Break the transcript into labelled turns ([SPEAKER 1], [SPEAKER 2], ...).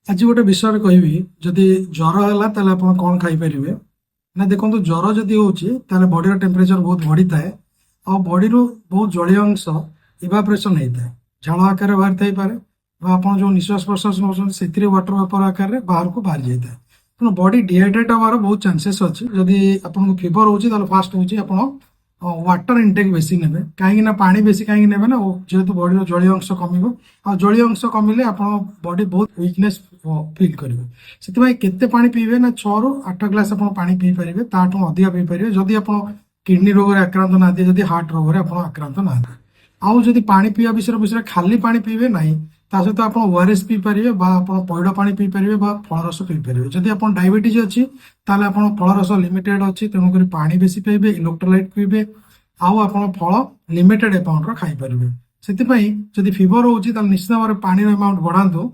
[SPEAKER 1] आज गोटे विषय कहबी जदि ज्वर है ताले आपण कौन खाई परिवे ना देखो ज्वर जदि होता बॉडी टेम्परेचर बहुत बढ़ी थाए आ बॉडी रू बहुत जलीय अंश इवापोरेशन होता है झाड़ आकार बाहरी थी पारे आप जो निश्वास प्रश्वास नौ वाटर वेपर आकार बाहर को बाहरी जाता है तेणु बॉडी डिहाइड्रेट हमार बहुत चांसेस अच्छी जदि आपको फीवर हो फास्ट हो वाटर इनटेक बेसी ने कहीं पानी बेसी कहीं ने ना जेहेतु बॉडी जलीय अंश कम आ जलीय अंश कमिले आप बॉडी बहुत वीकनेस फिल करेंगे से केते पानी पीबे ना 6 ରୁ 8 ग्लास आप पानी पी पारे ताठू अधिक पी पारे जदि आप किडनी रोग आक्रांत ना जदि हार्ट रोग आक्रांत ना आउ जदि पानी पीवा विषय खाली पानी पीबे ना ता सहित आप ओआरएस पी पारे पैड़ पानी पी पारे फल रस पी पारे जदि आप डायबिटीज अच्छी ताले आप फल रस लिमिटेड अच्छी तेणुक पानी बेसी पीबे इलेक्ट्रोलाइट पीबे आउ आप फल लिमिटेड अमाउंट खाई पारे से जदि फीवर हो निश्चित भाव पानी अमाउंट बढ़ातु।